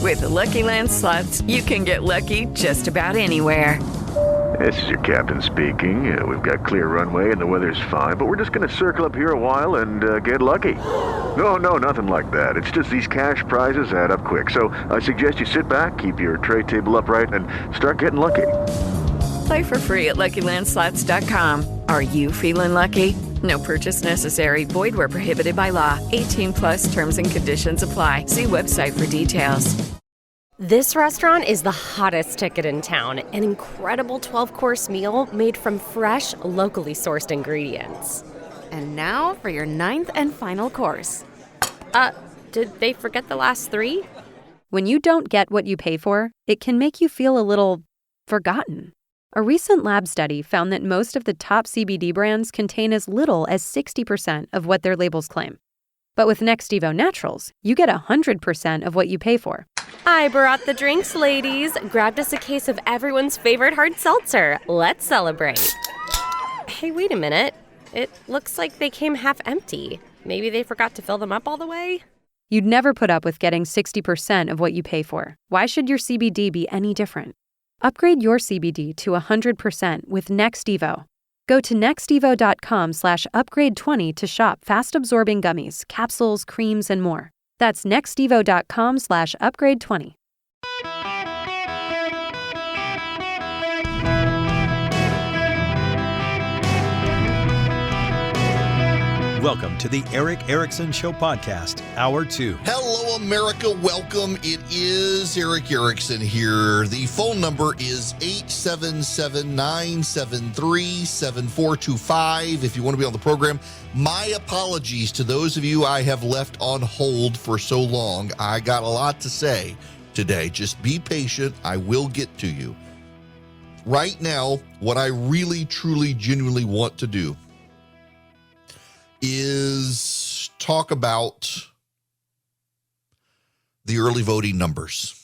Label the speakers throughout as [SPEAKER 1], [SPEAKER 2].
[SPEAKER 1] With the Lucky Land Slots, you can get lucky just about anywhere.
[SPEAKER 2] This is your captain speaking. We've got clear runway and the weather's fine, but we're just going to circle up here a while and get lucky. No, nothing like that. It's just these cash prizes add up quick. So I suggest you sit back, keep your tray table upright, and start getting lucky.
[SPEAKER 1] Play for free at LuckyLandSlots.com. Are you feeling lucky? No purchase necessary. Void where prohibited by law. 18 plus terms and conditions apply. See website for details.
[SPEAKER 3] This restaurant is the hottest ticket in town. An incredible 12-course meal made from fresh, locally sourced ingredients.
[SPEAKER 4] And now for your 9th and final course.
[SPEAKER 3] Did they forget the last 3?
[SPEAKER 5] When you don't get what you pay for, it can make you feel a little forgotten. A recent lab study found that most of the top CBD brands contain as little as 60% of what their labels claim. But with Next Evo Naturals, you get 100% of what you pay for.
[SPEAKER 3] I brought the drinks, ladies. Grabbed us a case of everyone's favorite hard seltzer. Let's celebrate. Hey, wait a minute. It looks like they came half empty. Maybe they forgot to fill them up all the way?
[SPEAKER 5] You'd never put up with getting 60% of what you pay for. Why should your CBD be any different? Upgrade your CBD to 100% with Next Evo. Go to nextevo.com/upgrade20 to shop fast-absorbing gummies, capsules, creams, and more. That's nextevo.com/upgrade20.
[SPEAKER 6] Welcome to the Eric Erickson Show podcast, Hour 2.
[SPEAKER 7] Hello, America. Welcome. It is Eric Erickson here. The phone number is 877-973-7425. If you want to be on the program, my apologies to those of you I have left on hold for so long. I got a lot to say today. Just be patient. I will get to you. Right now, what I really, truly, genuinely want to do is talk about the early voting numbers.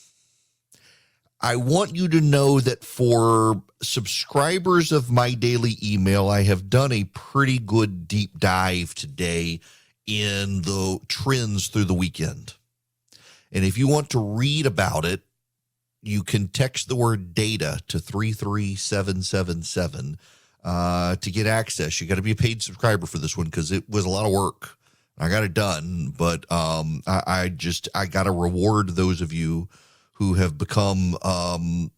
[SPEAKER 7] I want you to know that for subscribers of my daily email, I have done a pretty good deep dive today in the trends through the weekend. And if you want to read about it, you can text the word data to 33777 to get access. You got to be a paid subscriber for this one because it was a lot of work. I got it done, but I got to reward those of you who have become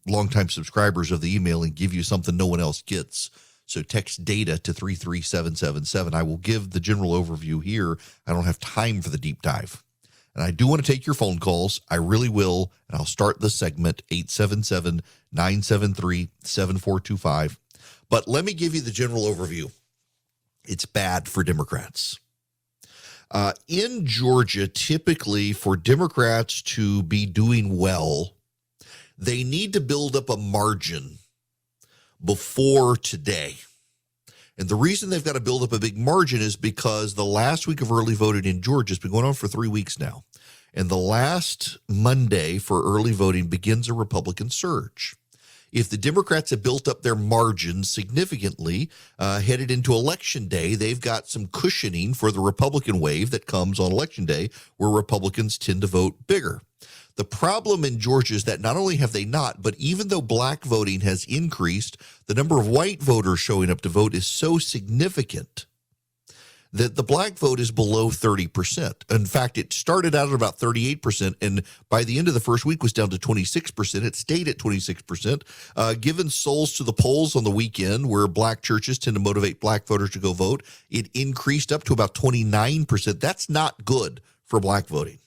[SPEAKER 7] longtime subscribers of the email and give you something no one else gets. So text data to 33777. I will give the general overview here. I don't have time for the deep dive. And I do want to take your phone calls. I really will. And I'll start this segment, 877-973-7425. But let me give you the general overview. It's bad for Democrats. In Georgia, typically for Democrats to be doing well, they need to build up a margin before today. And the reason they've got to build up a big margin is because the last week of early voting in Georgia has been going on for 3 weeks now. And the last Monday for early voting begins a Republican surge. If the Democrats have built up their margins significantly headed into Election Day, they've got some cushioning for the Republican wave that comes on Election Day, where Republicans tend to vote bigger. The problem in Georgia is that not only have they not, but even though black voting has increased, the number of white voters showing up to vote is so significant that the black vote is below 30%. In fact, it started out at about 38%, and by the end of the first week was down to 26%. It stayed at 26%. Given souls to the polls on the weekend, where black churches tend to motivate black voters to go vote, it increased up to about 29%. That's not good for black voting.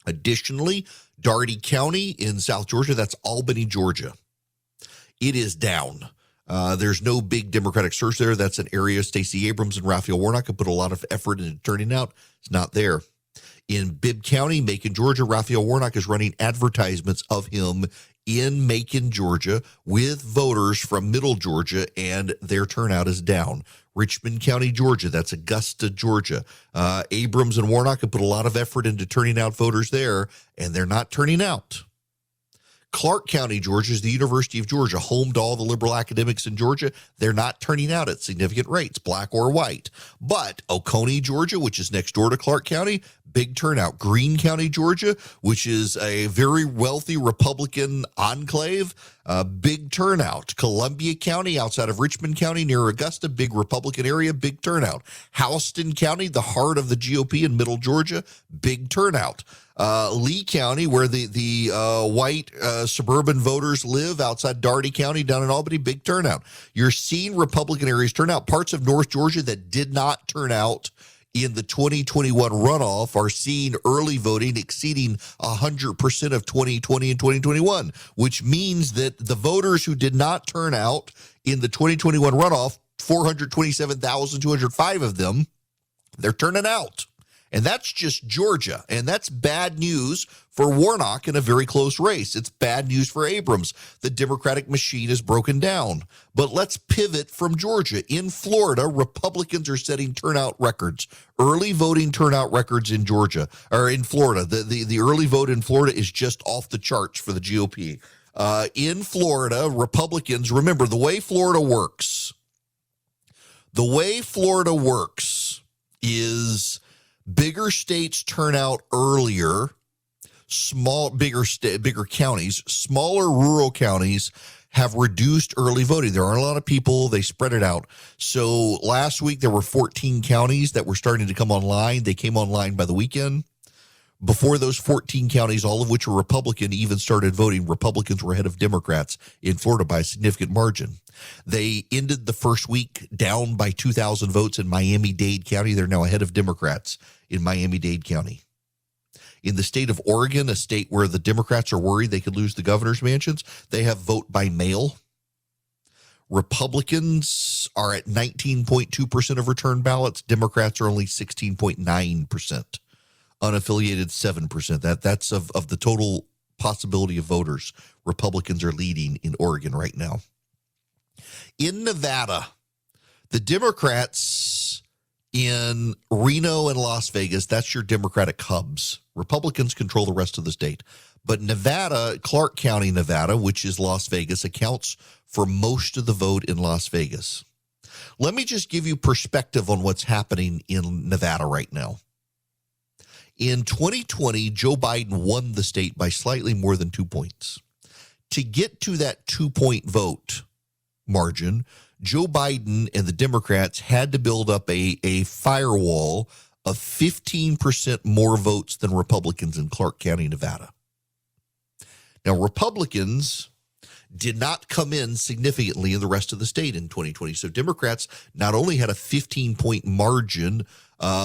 [SPEAKER 7] Additionally, Dougherty County in South Georgia, that's Albany, Georgia, it is down. There's no big Democratic surge there. That's an area Stacey Abrams and Raphael Warnock have put a lot of effort into turning out. It's not there. In Bibb County, Macon, Georgia, Raphael Warnock is running advertisements of him in Macon, Georgia, with voters from Middle Georgia, and their turnout is down. Richmond County, Georgia, that's Augusta, Georgia. Abrams and Warnock have put a lot of effort into turning out voters there, and they're not turning out. Clark County, Georgia, is the University of Georgia, home to all the liberal academics in Georgia. They're not turning out at significant rates, black or white. But Oconee, Georgia, which is next door to Clark County, big turnout. Greene County, Georgia, which is a very wealthy Republican enclave, big turnout. Columbia County, outside of Richmond County, near Augusta, big Republican area, big turnout. Houston County, the heart of the GOP in middle Georgia, big turnout. Lee County, where the white suburban voters live, outside Dougherty County, down in Albany, big turnout. You're seeing Republican areas turn out. Parts of North Georgia that did not turn out in the 2021 runoff are seeing early voting exceeding 100% of 2020 and 2021, which means that the voters who did not turn out in the 2021 runoff, 427,205 of them, they're turning out. And that's just Georgia. And that's bad news for Warnock in a very close race. It's bad news for Abrams. The Democratic machine is broken down. But let's pivot from Georgia. In Florida, Republicans are setting turnout records, early voting turnout records in Georgia, or in Florida. The early vote in Florida is just off the charts for the GOP. In Florida, Republicans, remember, the way Florida works is bigger states turn out earlier, bigger counties. Smaller rural counties have reduced early voting. There aren't a lot of people. They spread it out. So last week there were 14 counties that were starting to come online. They came online by the weekend. Before those 14 counties, all of which were Republican, even started voting, Republicans were ahead of Democrats in Florida by a significant margin. They ended the first week down by 2,000 votes in Miami-Dade County. They're now ahead of Democrats in Miami-Dade County. In the state of Oregon, a state where the Democrats are worried they could lose the governor's mansions, they have vote by mail. Republicans are at 19.2% of return ballots. Democrats are only 16.9%. Unaffiliated 7%. That's of the total possibility of voters. Republicans are leading in Oregon right now. In Nevada, the Democrats in Reno and Las Vegas, that's your Democratic hubs. Republicans control the rest of the state. But Nevada, Clark County, Nevada, which is Las Vegas, accounts for most of the vote in Las Vegas. Let me just give you perspective on what's happening in Nevada right now. In 2020, Joe Biden won the state by slightly more than 2 points. To get to that 2-point vote margin, Joe Biden and the Democrats had to build up a firewall of 15% more votes than Republicans in Clark County, Nevada. Now, Republicans did not come in significantly in the rest of the state in 2020. So Democrats not only had a 15-point margin,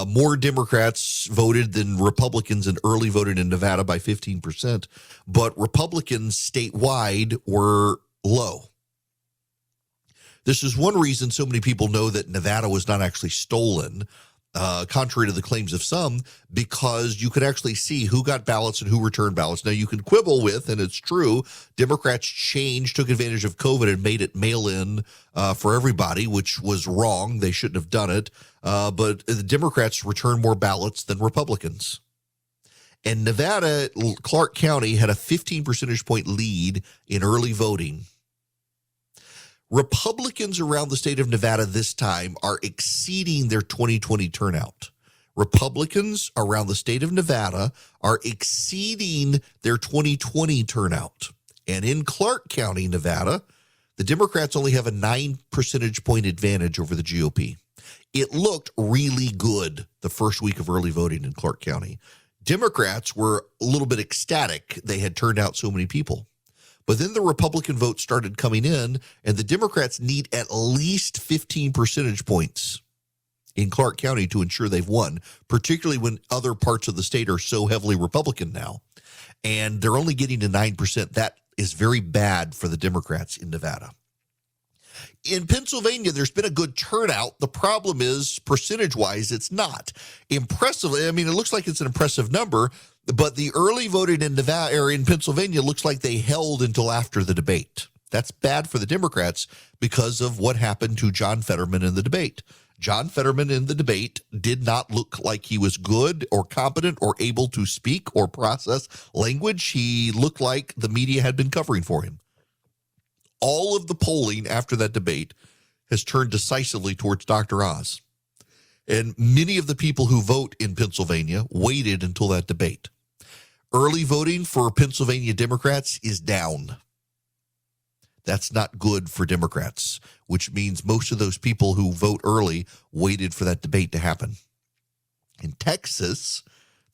[SPEAKER 7] more Democrats voted than Republicans and early voted in Nevada by 15%, but Republicans statewide were low. This is one reason so many people know that Nevada was not actually stolen, contrary to the claims of some, because you could actually see who got ballots and who returned ballots. Now, you can quibble with, and it's true, Democrats took advantage of COVID and made it mail-in for everybody, which was wrong. They shouldn't have done it. But the Democrats returned more ballots than Republicans. And Nevada, Clark County had a 15 percentage point lead in early voting. Republicans around the state of Nevada this time are exceeding their 2020 turnout. Republicans around the state of Nevada are exceeding their 2020 turnout. And in Clark County, Nevada, the Democrats only have a 9 percentage point advantage over the GOP. It looked really good the first week of early voting in Clark County. Democrats were a little bit ecstatic they had turned out so many people. But then the Republican vote started coming in, and the Democrats need at least 15 percentage points in Clark County to ensure they've won, particularly when other parts of the state are so heavily Republican now. And they're only getting to 9%. That is very bad for the Democrats in Nevada. In Pennsylvania, there's been a good turnout. The problem is, percentage-wise, it's not impressive. I mean, it looks like it's an impressive number, but the early voting in Nevada or in Pennsylvania looks like they held until after the debate. That's bad for the Democrats because of what happened to John Fetterman in the debate. John Fetterman in the debate did not look like he was good or competent or able to speak or process language. He looked like the media had been covering for him. All of the polling after that debate has turned decisively towards Dr. Oz. And many of the people who vote in Pennsylvania waited until that debate. Early voting for Pennsylvania Democrats is down. That's not good for Democrats, which means most of those people who vote early waited for that debate to happen. In Texas,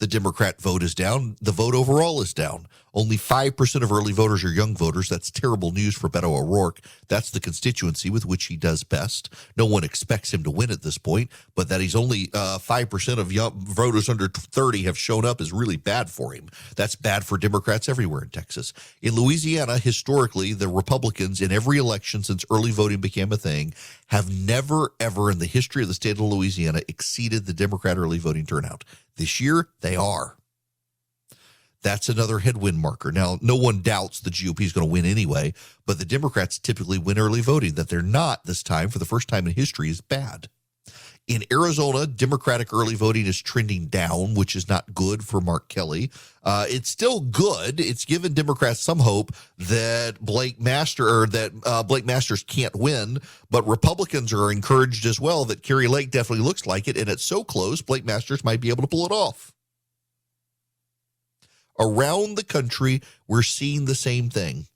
[SPEAKER 7] the Democrat vote is down. The vote overall is down. Only 5% of early voters are young voters. That's terrible news for Beto O'Rourke. That's the constituency with which he does best. No one expects him to win at this point, but that he's only 5% of young voters under 30 have shown up is really bad for him. That's bad for Democrats everywhere in Texas. In Louisiana, historically, the Republicans in every election since early voting became a thing have never, ever in the history of the state of Louisiana exceeded the Democrat early voting turnout. This year, they are. That's another headwind marker. Now, no one doubts the GOP is going to win anyway, but the Democrats typically win early voting. That they're not this time for the first time in history is bad. In Arizona, Democratic early voting is trending down, which is not good for Mark Kelly. It's still good. It's given Democrats some hope that Blake Masters can't win, but Republicans are encouraged as well that Kerry Lake definitely looks like it, and it's so close, Blake Masters might be able to pull it off. Around the country, we're seeing the same thing.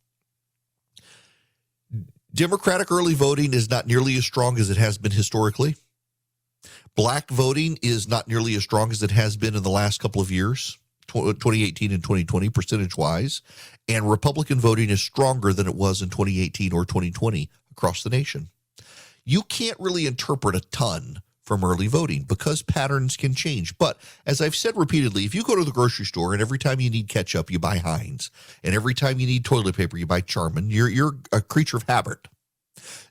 [SPEAKER 7] Democratic early voting is not nearly as strong as it has been historically. Black voting is not nearly as strong as it has been in the last couple of years, 2018 and 2020, percentage-wise. And Republican voting is stronger than it was in 2018 or 2020 across the nation. You can't really interpret a ton from early voting because patterns can change. But as I've said repeatedly, if you go to the grocery store and every time you need ketchup, you buy Heinz, and every time you need toilet paper, you buy Charmin, you're a creature of habit.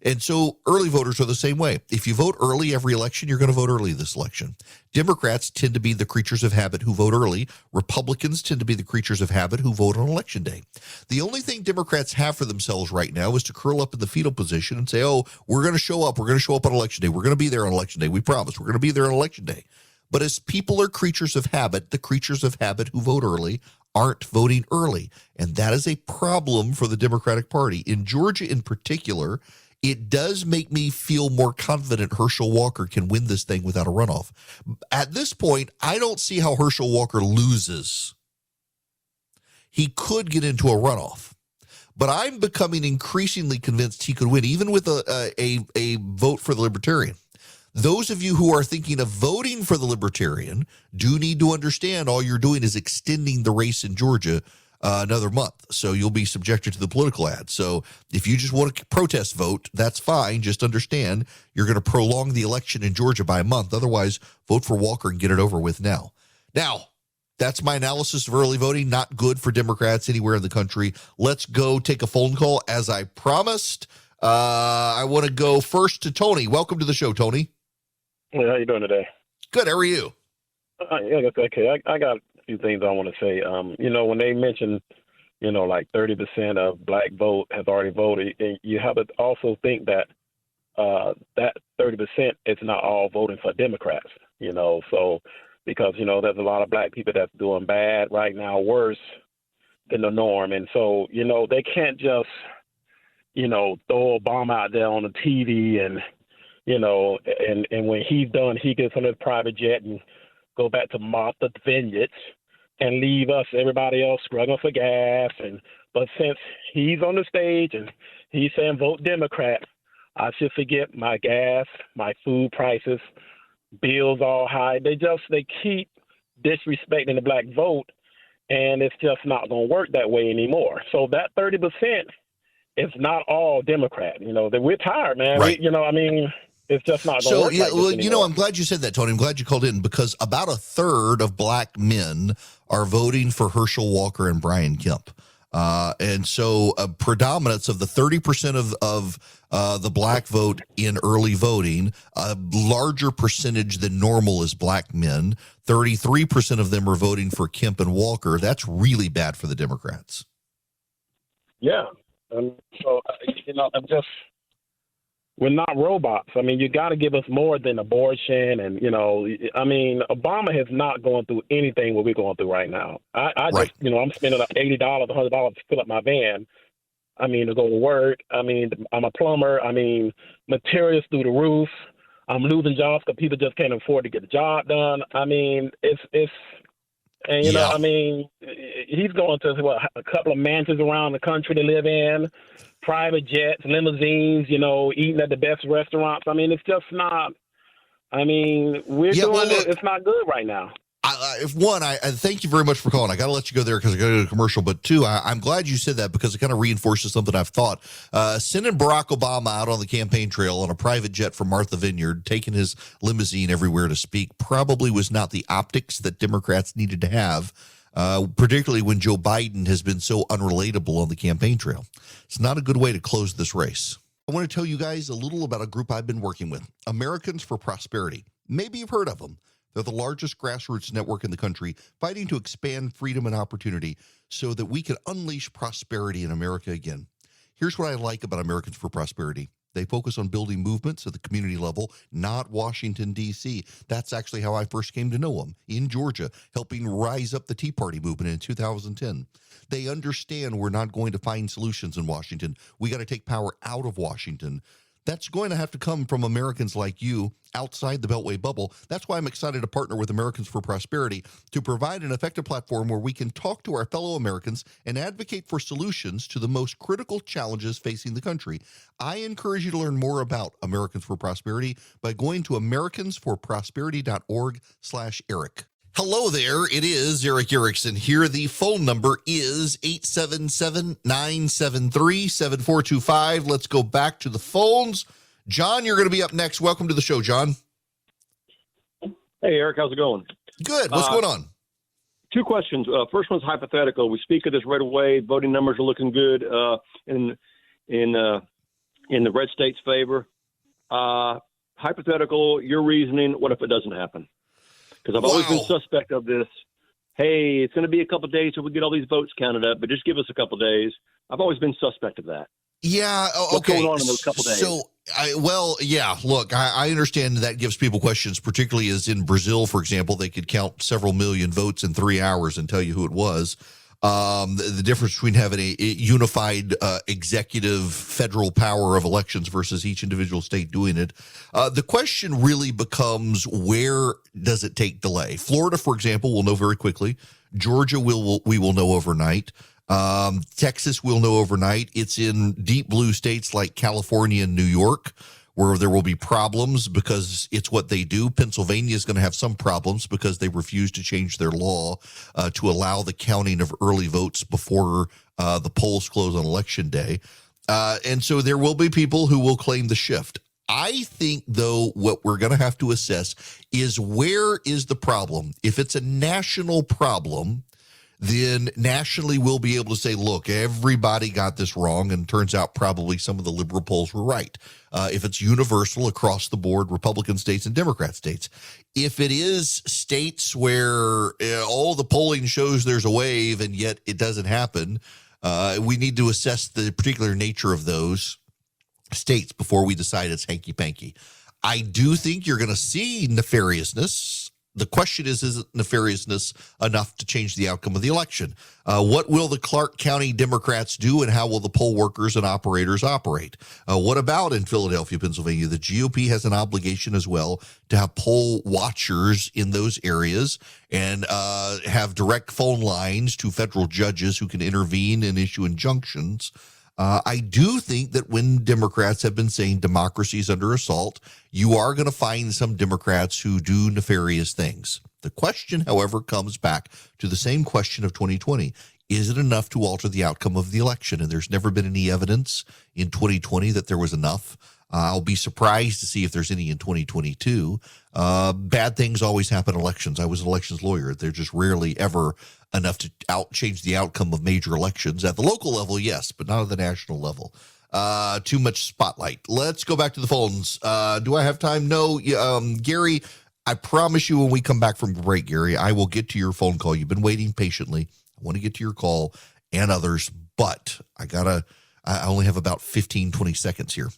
[SPEAKER 7] And so early voters are the same way. If you vote early every election, you're going to vote early this election. Democrats tend to be the creatures of habit who vote early. Republicans tend to be the creatures of habit who vote on election day. The only thing Democrats have for themselves right now is to curl up in the fetal position and say, oh, we're going to show up. We're going to show up on election day. We're going to be there on election day. We promise. We're going to be there on election day. But as people are creatures of habit, the creatures of habit who vote early aren't voting early. And that is a problem for the Democratic Party. In Georgia in particular, it does make me feel more confident Herschel Walker can win this thing without a runoff. At this point, I don't see how Herschel Walker loses. He could get into a runoff, but I'm becoming increasingly convinced he could win, even with a vote for the Libertarian. Those of you who are thinking of voting for the Libertarian do need to understand all you're doing is extending the race in Georgia another month. So you'll be subjected to the political ad. So if you just want to protest vote, that's fine. Just understand you're going to prolong the election in Georgia by a month. Otherwise, vote for Walker and get it over with now. Now, that's my analysis of early voting. Not good for Democrats anywhere in the country. Let's go take a phone call as I promised. I want to go first to Tony. Welcome to the show, Tony.
[SPEAKER 8] Hey, how you doing today?
[SPEAKER 7] Good. How are you?
[SPEAKER 8] Yeah, okay. I got a few things I want to say. When they mention, like 30% of black vote has already voted, and you have to also think that that 30% is not all voting for Democrats, so because, there's a lot of black people that's doing bad right now, worse than the norm. And so, they can't just, throw a bomb out there on the TV and, and when he's done, he gets on his private jet and go back to Martha Vineyards and leave us, everybody else, struggling for gas. But since he's on the stage and he's saying vote Democrat, I should forget my gas, my food prices, bills all high. They keep disrespecting the black vote, and it's just not going to work that way anymore. So that 30% is not all Democrat. That we're tired, man.
[SPEAKER 7] Right.
[SPEAKER 8] It's just not going to work like this anymore.
[SPEAKER 7] I'm glad you said that, Tony. I'm glad you called in because about a third of black men are voting for Herschel Walker and Brian Kemp. And so a predominance of the 30% of the black vote in early voting, a larger percentage than normal is black men. 33% of them are voting for Kemp and Walker. That's really bad for the Democrats.
[SPEAKER 8] Yeah. So, I'm just, we're not robots. I mean, you got to give us more than abortion. And, I mean, Obama has not gone through anything what we're going through right now. I
[SPEAKER 7] Right.
[SPEAKER 8] just, I'm spending $80, $100 to fill up my van. I mean, to go to work. I mean, I'm a plumber. I mean, materials through the roof. I'm losing jobs because people just can't afford to get the job done. I mean, and,
[SPEAKER 7] Yeah.
[SPEAKER 8] I mean, he's going to a couple of mansions around the country to live in, private jets, limousines, eating at the best restaurants. I mean, it's just not. I mean, it's not good right now.
[SPEAKER 7] I thank you very much for calling. I got to let you go there because I got to go to commercial. But two, I'm glad you said that because it kind of reinforces something I've thought. Sending Barack Obama out on the campaign trail on a private jet from Martha Vineyard, taking his limousine everywhere to speak, probably was not the optics that Democrats needed to have, particularly when Joe Biden has been so unrelatable on the campaign trail. It's not a good way to close this race. I want to tell you guys a little about a group I've been working with, Americans for Prosperity. Maybe you've heard of them. They're the largest grassroots network in the country, fighting to expand freedom and opportunity so that we can unleash prosperity in America again. Here's what I like about Americans for Prosperity. They focus on building movements at the community level, not Washington, D.C. That's actually how I first came to know them, in Georgia, helping rise up the Tea Party movement in 2010. They understand we're not going to find solutions in Washington. We got to take power out of Washington. That's going to have to come from Americans like you outside the Beltway bubble. That's why I'm excited to partner with Americans for Prosperity to provide an effective platform where we can talk to our fellow Americans and advocate for solutions to the most critical challenges facing the country. I encourage you to learn more about Americans for Prosperity by going to americansforprosperity.org/Eric. Hello there, it is Eric Erickson here. The phone number is 877-973-7425. Let's go back to the phones. John, you're going to be up next. Welcome to the show, John.
[SPEAKER 9] Hey, Eric, how's it going?
[SPEAKER 7] Good. What's going on?
[SPEAKER 9] Two questions. First one's hypothetical. We speak of this right away. Voting numbers are looking good in the red state's favor. Hypothetical, your reasoning, what if it doesn't happen? Because I've always been suspect of this. Hey, it's going to be a couple of days till we get all these votes counted up, but just give us a couple of days. I've always been suspect of that.
[SPEAKER 7] Yeah. Okay.
[SPEAKER 9] What's going on in those couple of days?
[SPEAKER 7] Look, I understand that gives people questions, particularly as in Brazil, for example, they could count several million votes in 3 hours and tell you who it was. The difference between having a unified executive federal power of elections versus each individual state doing it. The question really becomes, where does it take delay? Florida, for example, will know very quickly. Georgia we will know overnight. Texas will know overnight. It's in deep blue states like California and New York where there will be problems because it's what they do. Pennsylvania is going to have some problems because they refuse to change their law to allow the counting of early votes before the polls close on Election Day. And so there will be people who will claim the shift. I think, though, what we're going to have to assess is where is the problem. If it's a national problem, then nationally we'll be able to say, look, everybody got this wrong, and turns out probably some of the liberal polls were right. If it's universal across the board, Republican states and Democrat states. If it is states where all the polling shows there's a wave and yet it doesn't happen, we need to assess the particular nature of those states before we decide it's hanky-panky. I do think you're going to see nefariousness. The question is it nefariousness enough to change the outcome of the election? What will the Clark County Democrats do, and how will the poll workers and operators operate? What about in Philadelphia, Pennsylvania? The GOP has an obligation as well to have poll watchers in those areas and have direct phone lines to federal judges who can intervene and issue injunctions. I do think that when Democrats have been saying democracy is under assault, you are going to find some Democrats who do nefarious things. The question, however, comes back to the same question of 2020. Is it enough to alter the outcome of the election? And there's never been any evidence in 2020 that there was enough. I'll be surprised to see if there's any in 2022. Bad things always happen in elections. I was an elections lawyer. They're just rarely ever enough to change the outcome of major elections. At the local level, yes, but not at the national level. Too much spotlight. Let's go back to the phones. Do I have time? No. Gary, I promise you when we come back from break, Gary, I will get to your phone call. You've been waiting patiently. I want to get to your call and others, but I only have about 15, 20 seconds here.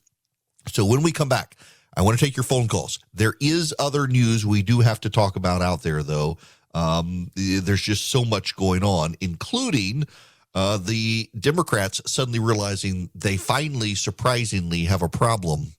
[SPEAKER 7] So when we come back, I want to take your phone calls. There is other news we do have to talk about out there, though. There's just so much going on, including the Democrats suddenly realizing they finally, surprisingly, have a problem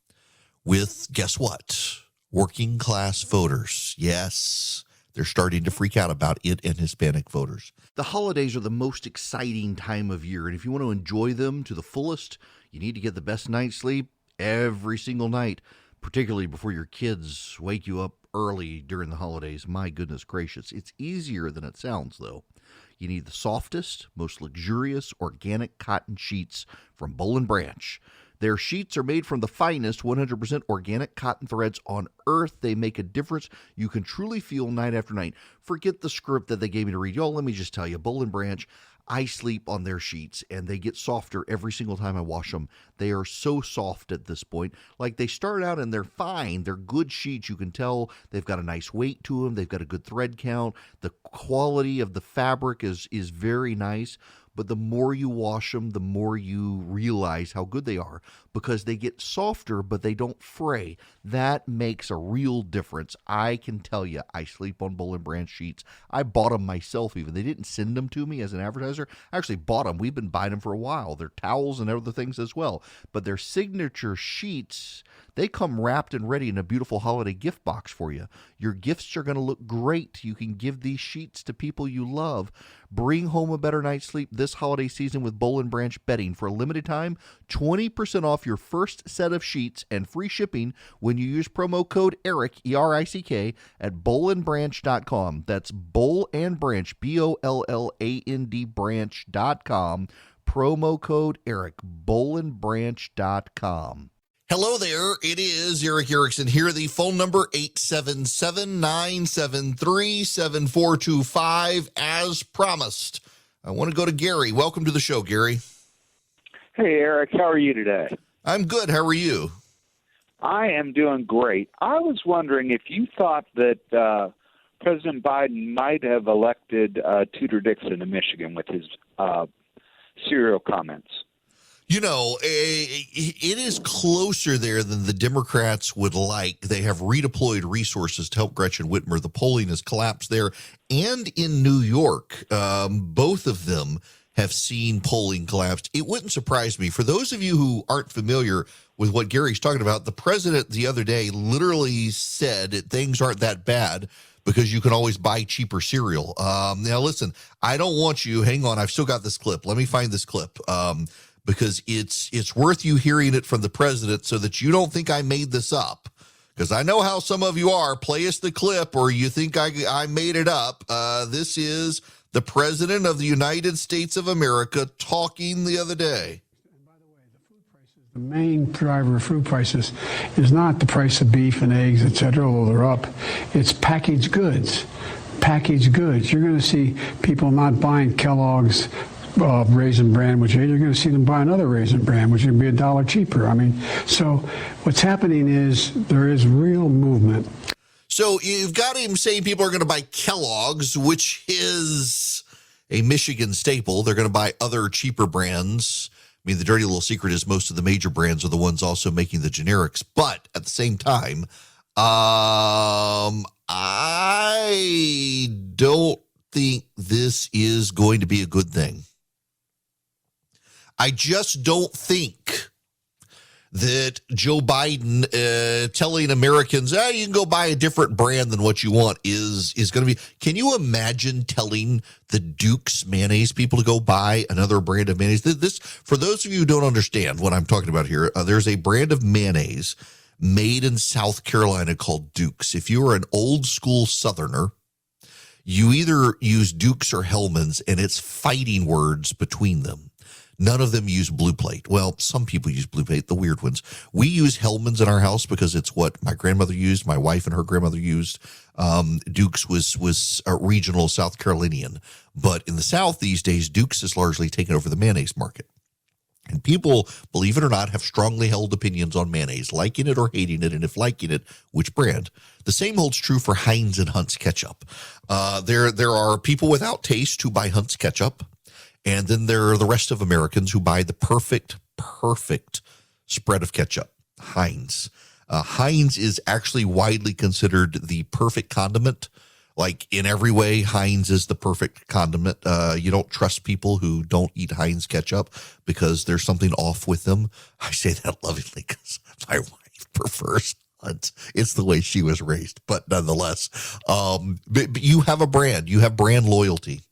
[SPEAKER 7] with, guess what? Working class voters. Yes, they're starting to freak out about it and Hispanic voters.
[SPEAKER 10] The holidays are the most exciting time of year, and if you want to enjoy them to the fullest, you need to get the best night's sleep every single night, particularly before your kids wake you up early during the holidays. My goodness gracious. It's easier than it sounds, though. You need the softest, most luxurious organic cotton sheets from Boll & Branch. Their sheets are made from the finest 100% organic cotton threads on earth. They make a difference you can truly feel night after night. Forget the script that they gave me to read. Y'all, let me just tell you, Boll & Branch, I sleep on their sheets, and they get softer every single time I wash them. They are so soft at this point. Like, they start out and they're fine. They're good sheets. You can tell they've got a nice weight to them. They've got a good thread count. The quality of the fabric is very nice. But the more you wash them, the more you realize how good they are, because they get softer, but they don't fray. That makes a real difference. I can tell you, I sleep on Boll & Branch sheets. I bought them myself even. They didn't send them to me as an advertiser. I actually bought them. We've been buying them for a while. They're towels and other things as well. But their signature sheets, they come wrapped and ready in a beautiful holiday gift box for you. Your gifts are going to look great. You can give these sheets to people you love. Bring home a better night's sleep this holiday season with Boll & Branch bedding. For a limited time, 20% off your first set of sheets and free shipping when you use promo code ERIC, E-R-I-C-K, at bollandbranch.com. That's Boll & Branch, B-O-L-L-A-N-D branch.com. Promo code ERIC, bollandbranch.com.
[SPEAKER 7] Hello there. It is Eric Erickson here. The phone number 877-973-7425. As promised, I want to go to Gary. Welcome to the show, Gary.
[SPEAKER 11] Hey, Eric. How are you today?
[SPEAKER 7] I'm good. How are you?
[SPEAKER 11] I am doing great. I was wondering if you thought that President Biden might have elected Tudor Dixon in Michigan with his serial comments.
[SPEAKER 7] You know, it is closer there than the Democrats would like. They have redeployed resources to help Gretchen Whitmer. The polling has collapsed there. And in New York, both of them have seen polling collapsed. It wouldn't surprise me. For those of you who aren't familiar with what Gary's talking about, the president the other day literally said that things aren't that bad because you can always buy cheaper cereal. Now, listen, I don't want you, hang on, I've still got this clip. Let me find this clip. Because it's worth you hearing it from the president so that you don't think I made this up. Because I know how some of you are. Play us the clip or you think I made it up. This is the president of the United States of America talking the other day.
[SPEAKER 12] The main driver of food prices is not the price of beef and eggs, et cetera, although they're up. It's packaged goods. Packaged goods. You're going to see people not buying Kellogg's Raisin Bran, which you're going to see them buy another Raisin Bran, which would be $1 cheaper. I mean, so what's happening is there is real movement.
[SPEAKER 7] So you've got him saying people are going to buy Kellogg's, which is a Michigan staple. They're going to buy other cheaper brands. I mean, the dirty little secret is most of the major brands are the ones also making the generics. But at the same time, I don't think this is going to be a good thing. I just don't think that Joe Biden telling Americans, you can go buy a different brand than what you want is going to be. Can you imagine telling the Duke's mayonnaise people to go buy another brand of mayonnaise? This, for those of you who don't understand what I'm talking about here, there's a brand of mayonnaise made in South Carolina called Duke's. If you are an old school Southerner, you either use Duke's or Hellman's, and it's fighting words between them. None of them use Blue Plate. Well, some people use Blue Plate, the weird ones. We use Hellman's in our house because it's what my grandmother used, my wife and her grandmother used. Duke's was a regional South Carolinian. But in the South these days, Duke's has largely taken over the mayonnaise market. And people, believe it or not, have strongly held opinions on mayonnaise, liking it or hating it, and if liking it, which brand. The same holds true for Heinz and Hunt's ketchup. There are people without taste who buy Hunt's ketchup, and then there are the rest of Americans who buy the perfect spread of ketchup. Heinz. Heinz is actually widely considered the perfect condiment. Like in every way, Heinz is the perfect condiment. You don't trust people who don't eat Heinz ketchup because there's something off with them. I say that lovingly because my wife prefers Hunt. It's the way she was raised, but nonetheless, but you have a brand. You have brand loyalty.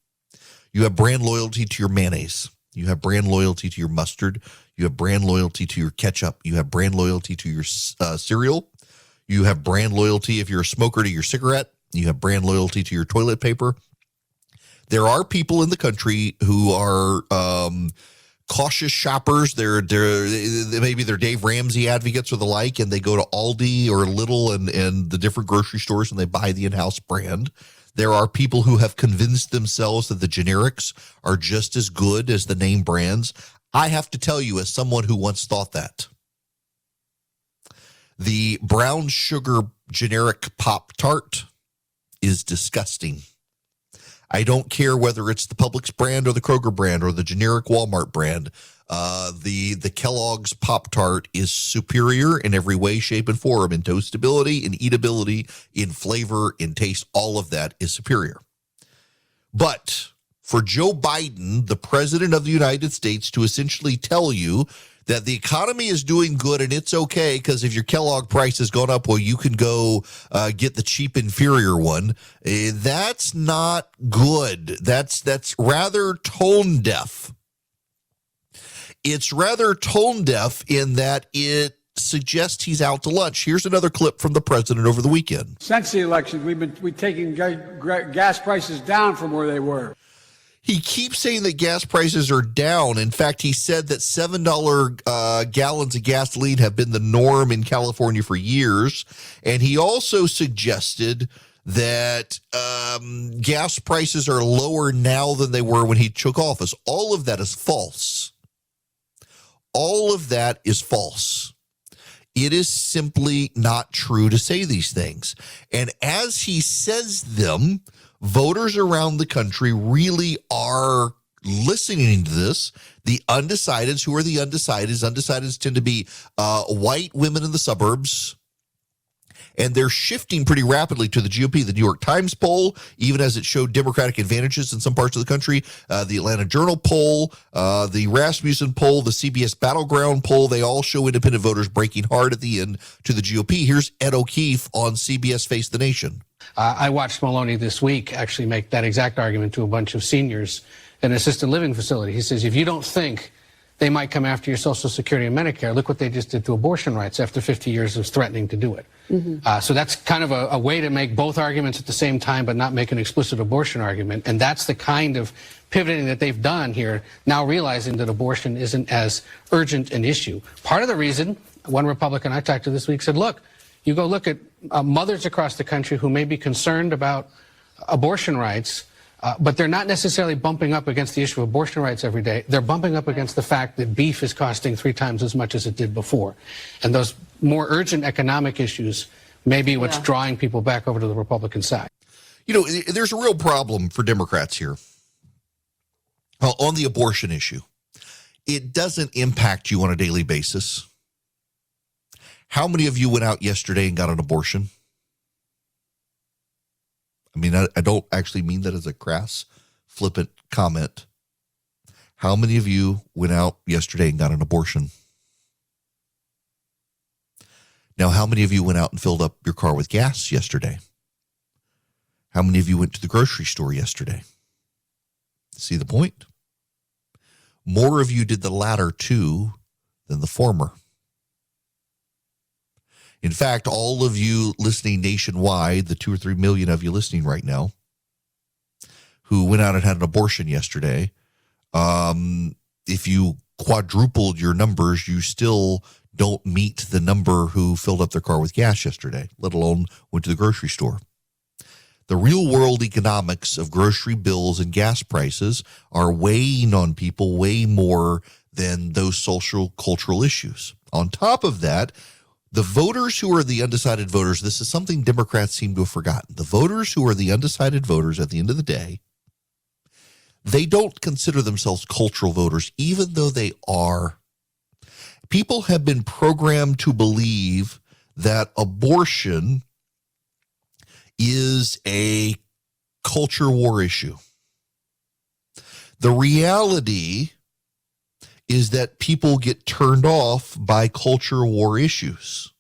[SPEAKER 7] You have brand loyalty to your mayonnaise. You have brand loyalty to your mustard. You have brand loyalty to your ketchup. You have brand loyalty to your cereal. You have brand loyalty if you're a smoker to your cigarette. You have brand loyalty to your toilet paper. There are people in the country who are cautious shoppers. They're maybe they're Dave Ramsey advocates or the like, and they go to Aldi or Lidl and the different grocery stores and they buy the in-house brand. There are people who have convinced themselves that the generics are just as good as the name brands. I have to tell you, as someone who once thought that, the brown sugar generic Pop-Tart is disgusting. I don't care whether it's the Publix brand or the Kroger brand or the generic Walmart brand. The Kellogg's Pop-Tart is superior in every way, shape, and form. In toastability, in eatability, in flavor, in taste, all of that is superior. But for Joe Biden, the president of the United States, to essentially tell you that the economy is doing good and it's okay because if your Kellogg price has gone up, well, you can go get the cheap inferior one. That's not good. That's rather tone deaf. It's rather tone deaf in that it suggests he's out to lunch. Here's another clip from the president over the weekend.
[SPEAKER 12] Since the election, we've taken gas prices down from where they were.
[SPEAKER 7] He keeps saying that gas prices are down. In fact, he said that $7 gallons of gasoline have been the norm in California for years. And he also suggested that gas prices are lower now than they were when he took office. All of that is false. All of that is false. It is simply not true to say these things. And as he says them, voters around the country really are listening to this. The undecideds, who are the undecideds? Undecideds tend to be white women in the suburbs. And they're shifting pretty rapidly to the GOP. The New York Times poll, even as it showed Democratic advantages in some parts of the country, the Atlanta Journal poll, the Rasmussen poll, the CBS Battleground poll, they all show independent voters breaking hard at the end to the GOP. Here's Ed O'Keefe on CBS Face the Nation.
[SPEAKER 13] I watched Maloney this week actually make that exact argument to a bunch of seniors in an assisted living facility. He says, if you don't think they might come after your Social Security and Medicare, look what they just did to abortion rights after 50 years of threatening to do it. Mm-hmm. So that's kind of a way to make both arguments at the same time, but not make an explicit abortion argument. And that's the kind of pivoting that they've done here, now realizing that abortion isn't as urgent an issue. Part of the reason, one Republican I talked to this week said, look, you go look at mothers across the country who may be concerned about abortion rights, but they're not necessarily bumping up against the issue of abortion rights every day. They're bumping up against the fact that beef is costing 3 times as much as it did before. And those more urgent economic issues may be what's drawing people back over to the Republican side.
[SPEAKER 7] You know, there's a real problem for Democrats here on the abortion issue. It doesn't impact you on a daily basis. How many of you went out yesterday and got an abortion? I mean, I don't actually mean that as a crass, flippant comment. How many of you went out yesterday and got an abortion? Now, how many of you went out and filled up your car with gas yesterday? How many of you went to the grocery store yesterday? See the point? More of you did the latter two than the former. In fact, all of you listening nationwide, the 2 or 3 million of you listening right now, who went out and had an abortion yesterday, if you quadrupled your numbers, you still don't meet the number who filled up their car with gas yesterday, let alone went to the grocery store. The real world economics of grocery bills and gas prices are weighing on people way more than those social, cultural issues. On top of that, the voters who are the undecided voters, this is something Democrats seem to have forgotten. The voters who are the undecided voters at the end of the day, they don't consider themselves cultural voters, even though they are. People have been programmed to believe that abortion is a culture war issue. The reality is that people get turned off by culture war issues.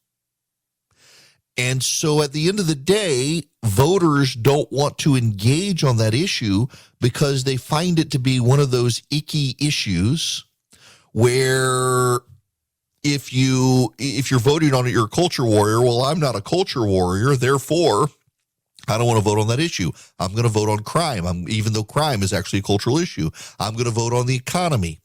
[SPEAKER 7] And so at the end of the day, voters don't want to engage on that issue because they find it to be one of those icky issues where if you're voting on it, you're a culture warrior. Well, I'm not a culture warrior, therefore I don't want to vote on that issue. I'm going to vote on crime, even though crime is actually a cultural issue. I'm going to vote on the economy.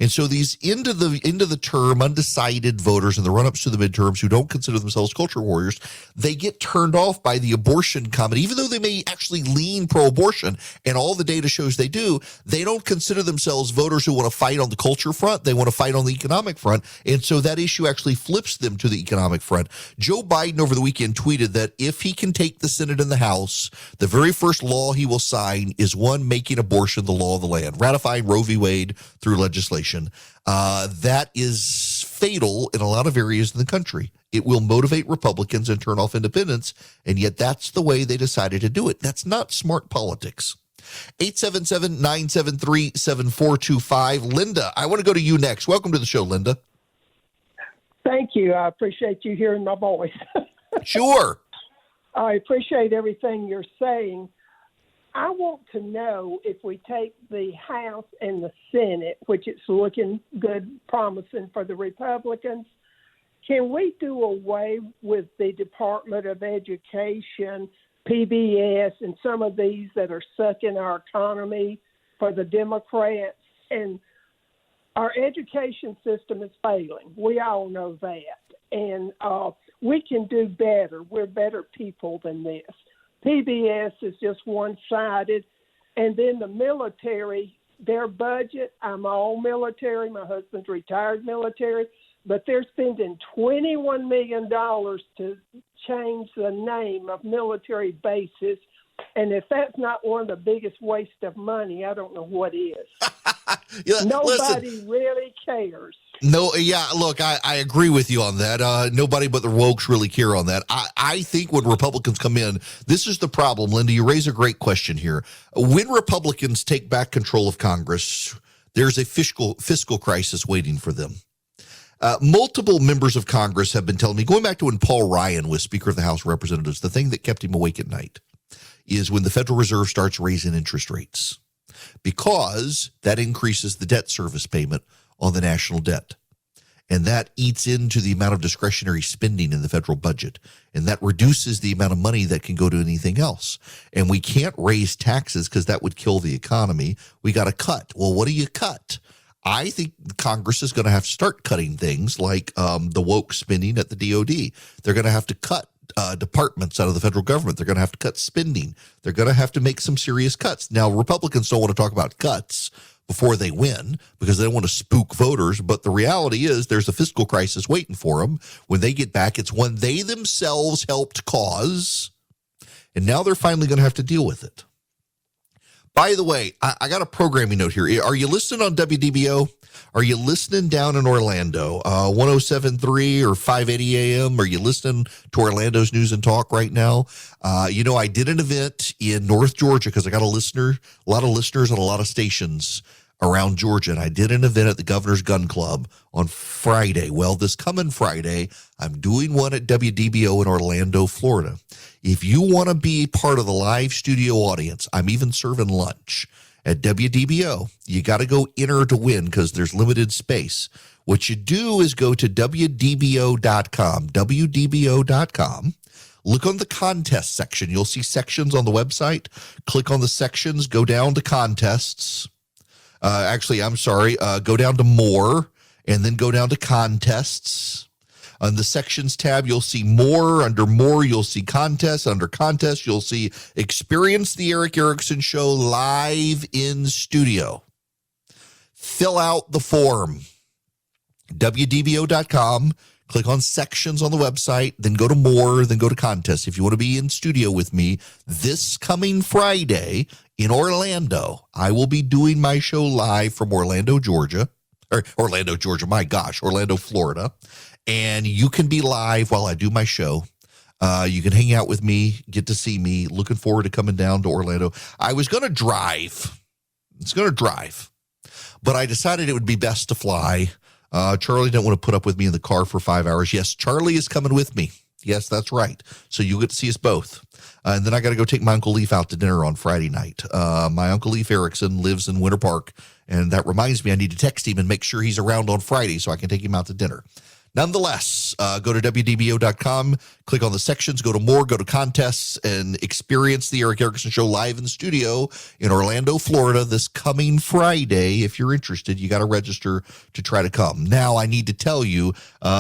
[SPEAKER 7] And so these end of the term undecided voters in the run-ups to the midterms who don't consider themselves culture warriors, they get turned off by the abortion comment, even though they may actually lean pro-abortion, and all the data shows they do. They don't consider themselves voters who want to fight on the culture front. They want to fight on the economic front, and so that issue actually flips them to the economic front. Joe Biden over the weekend tweeted that if he can take the Senate and the House, the very first law he will sign is one making abortion the law of the land, ratifying Roe v. Wade through legislation. That is fatal in a lot of areas in the country. It will motivate Republicans and turn off independents, and yet that's the way they decided to do it. That's not smart politics. 877-973-7425. Linda, I want to go to you next. Welcome to the show, Linda.
[SPEAKER 14] Thank you. I appreciate you hearing my voice.
[SPEAKER 7] Sure.
[SPEAKER 14] I appreciate everything you're saying. I want to know if we take the House and the Senate, which it's looking good, promising for the Republicans, can we do away with the Department of Education, PBS, and some of these that are sucking our economy for the Democrats? And our education system is failing. We all know that. And we can do better. We're better people than this. PBS is just one-sided. And then the military, their budget, I'm all military. My husband's retired military. But they're spending $21 million to change the name of military bases. And if that's not one of the biggest waste of money, I don't know what is. Nobody really cares.
[SPEAKER 7] No, yeah, look, I agree with you on that. Nobody but the wokes really care on that. I think when Republicans come in, this is the problem. Linda, you raise a great question here. When Republicans take back control of Congress, there's a fiscal crisis waiting for them. Multiple members of Congress have been telling me, going back to when Paul Ryan was Speaker of the House of Representatives, the thing that kept him awake at night is when the Federal Reserve starts raising interest rates, because that increases the debt service payment on the national debt. And that eats into the amount of discretionary spending in the federal budget. And that reduces the amount of money that can go to anything else. And we can't raise taxes because that would kill the economy. We got to cut. Well, what do you cut? I think Congress is going to have to start cutting things like the woke spending at the DOD. They're going to have to cut departments out of the federal government. They're going to have to cut spending. They're going to have to make some serious cuts. Now, Republicans don't want to talk about cuts before they win because they don't want to spook voters. But the reality is there's a fiscal crisis waiting for them. When they get back, it's one they themselves helped cause. And now they're finally going to have to deal with it. By the way, I got a programming note here. Are you listening on WDBO? Are you listening down in Orlando, 107.3 or 580 AM? Are you listening to Orlando's News and Talk right now? I did an event in North Georgia because I got a lot of listeners on a lot of stations around Georgia. And I did an event at the Governor's Gun Club on Friday. Well, this coming Friday, I'm doing one at WDBO in Orlando, Florida. If you want to be part of the live studio audience, I'm even serving lunch at WDBO. You got to go enter to win because there's limited space. What you do is go to WDBO.com, WDBO.com. Look on the contest section. You'll see sections on the website. Click on the sections, go down to contests. Go down to more and then go down to contests. On the sections tab, you'll see more. Under more, you'll see contests. Under contests, you'll see Experience the Eric Erickson Show live in studio. Fill out the form. WDBO.com. Click on sections on the website, then go to more, then go to contests. If you want to be in studio with me this coming Friday in Orlando, I will be doing my show live from Orlando, Georgia. or Orlando, Georgia. My gosh, Orlando, Florida. And you can be live while I do my show. You can hang out with me, get to see me. Looking forward to coming down to Orlando. I was going to drive. But I decided it would be best to fly. Charlie didn't want to put up with me in the car for 5 hours. Yes, Charlie is coming with me. Yes, that's right. So you'll get to see us both. And then I got to go take my Uncle Leaf out to dinner on Friday night. My Uncle Leaf Erickson lives in Winter Park, and that reminds me I need to text him and make sure he's around on Friday so I can take him out to dinner. Nonetheless, go to WDBO.com, click on the sections, go to more, go to contests, and experience the Eric Erickson Show live in the studio in Orlando, Florida this coming Friday. If you're interested, you got to register to try to come. Now, I need to tell you,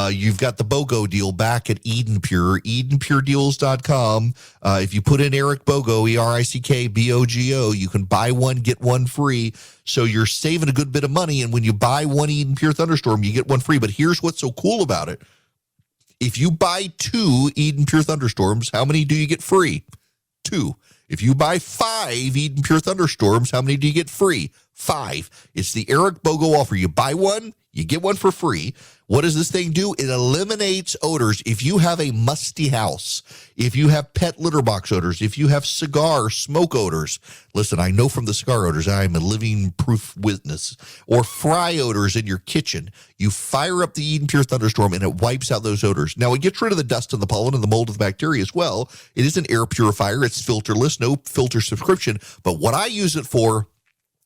[SPEAKER 7] you've got the BOGO deal back at Eden Pure, EdenPureDeals.com. If you put in Eric BOGO, ERICKBOGO, you can buy one, get one free. So you're saving a good bit of money, and when you buy one Eden Pure Thunderstorm, you get one free. But here's what's so cool about it. If you buy 2 Eden Pure Thunderstorms, how many do you get free? 2. If you buy 5 Eden Pure Thunderstorms, how many do you get free? 5. It's the Eric BOGO offer. You buy one, you get one for free. What does this thing do? It eliminates odors. If you have a musty house, if you have pet litter box odors, if you have cigar smoke odors, listen, I know from the cigar odors, I am a living proof witness, or fry odors in your kitchen, you fire up the Eden Pure Thunderstorm and it wipes out those odors. Now, it gets rid of the dust and the pollen and the mold of the bacteria as well. It is an air purifier. It's filterless, no filter subscription. But what I use it for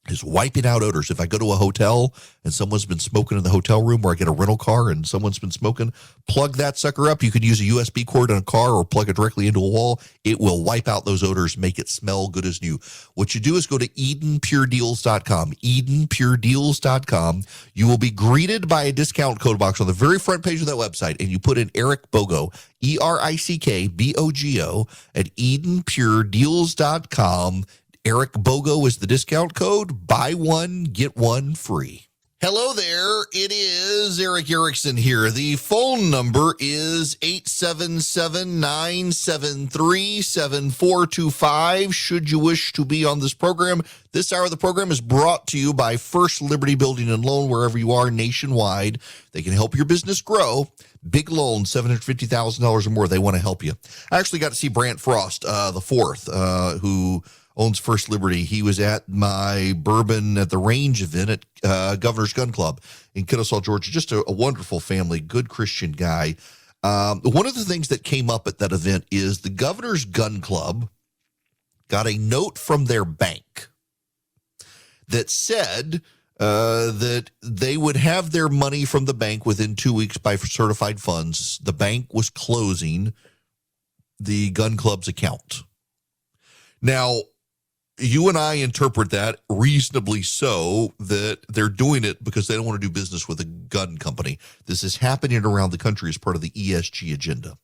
[SPEAKER 7] is wiping out odors. If I go to a hotel and someone's been smoking in the hotel room, or I get a rental car and someone's been smoking, plug that sucker up. You could use a USB cord in a car or plug it directly into a wall. It will wipe out those odors, make it smell good as new. What you do is go to EdenPureDeals.com, EdenPureDeals.com. You will be greeted by a discount code box on the very front page of that website, and you put in Eric BOGO, ERICKBOGO, at EdenPureDeals.com. Eric BOGO is the discount code. Buy one, get one free. Hello there. It is Eric Erickson here. The phone number is 877-973-7425. Should you wish to be on this program, this hour of the program is brought to you by First Liberty Building and Loan, wherever you are nationwide. They can help your business grow. Big loan, $750,000 or more. They want to help you. I actually got to see Brant Frost, the fourth, who owns First Liberty. He was at my Bourbon at the Range event at Governor's Gun Club in Kennesaw, Georgia. Just a wonderful family, good Christian guy. One of the things that came up at that event is the Governor's Gun Club got a note from their bank that said that they would have their money from the bank within 2 weeks by certified funds. The bank was closing the gun club's account. Now, you and I interpret that reasonably so, that they're doing it because they don't want to do business with a gun company. This is happening around the country as part of the ESG agenda.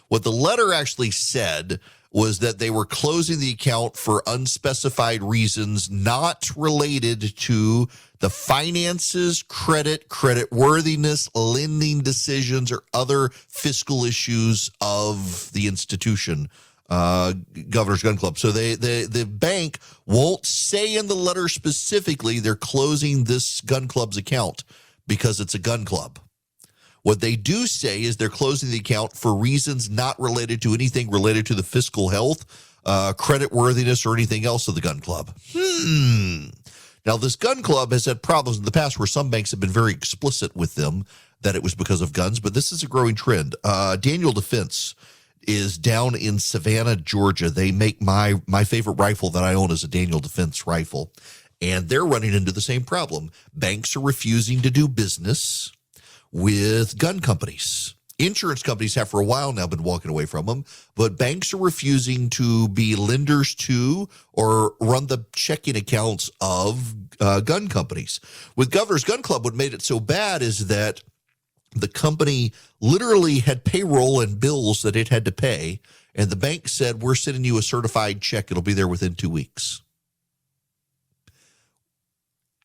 [SPEAKER 7] What the letter actually said was that they were closing the account for unspecified reasons not related to the finances, creditworthiness, lending decisions, or other fiscal issues of the institution. Governor's Gun Club. So the bank won't say in the letter specifically they're closing this gun club's account because it's a gun club. What they do say is they're closing the account for reasons not related to anything related to the fiscal health, creditworthiness, or anything else of the gun club. Now, this gun club has had problems in the past where some banks have been very explicit with them that it was because of guns, but this is a growing trend. Daniel Defense is down in Savannah, Georgia. They make my favorite rifle that I own is a Daniel Defense rifle, and they're running into the same problem. Banks are refusing to do business with gun companies. Insurance companies have for a while now been walking away from them, but banks are refusing to be lenders to or run the checking accounts of gun companies. With Governor's Gun Club, what made it so bad is that the company literally had payroll and bills that it had to pay, and the bank said, we're sending you a certified check. It'll be there within 2 weeks.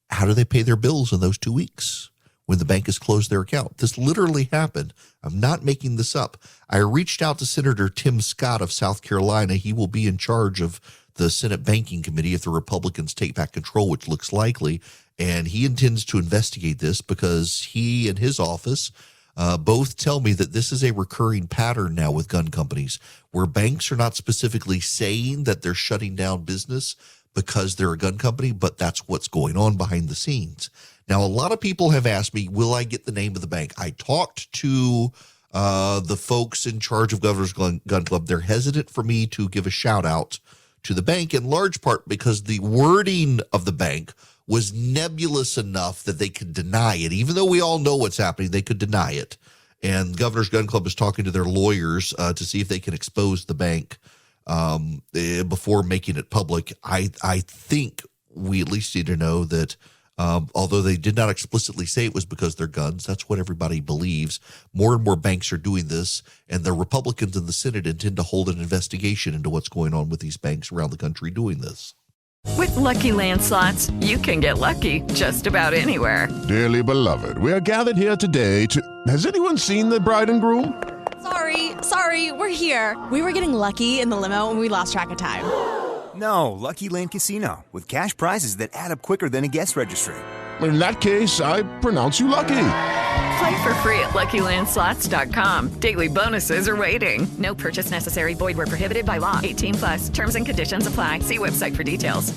[SPEAKER 7] How do they pay their bills in those 2 weeks when the bank has closed their account? This literally happened. I'm not making this up. I reached out to Senator Tim Scott of South Carolina. He will be in charge of the Senate Banking Committee if the Republicans take back control, which looks likely. And he intends to investigate this because he and his office both tell me that this is a recurring pattern now with gun companies, where banks are not specifically saying that they're shutting down business because they're a gun company, but that's what's going on behind the scenes. Now, a lot of people have asked me, will I get the name of the bank? I talked to the folks in charge of Governor's Gun Club. They're hesitant for me to give a shout out to the bank, in large part because the wording of the bank was nebulous enough that they could deny it. Even though we all know what's happening, they could deny it. And Governor's Gun Club is talking to their lawyers to see if they can expose the bank before making it public. I think we at least need to know that although they did not explicitly say it was because they're guns, that's what everybody believes. More and more banks are doing this, and the Republicans in the Senate intend to hold an investigation into what's going on with these banks around the country doing this.
[SPEAKER 1] With Lucky Land Slots, you can get lucky just about anywhere.
[SPEAKER 15] Dearly beloved, we are gathered here today to... Has anyone seen the bride and groom?
[SPEAKER 16] Sorry, we're here. We were getting lucky in the limo and we lost track of time.
[SPEAKER 17] No, Lucky Land Casino, with cash prizes that add up quicker than a guest registry.
[SPEAKER 15] In that case, I pronounce you lucky.
[SPEAKER 1] Play for free at LuckyLandSlots.com. Daily bonuses are waiting. No purchase necessary. Void where prohibited by law. 18+. Terms and conditions apply. See website for details.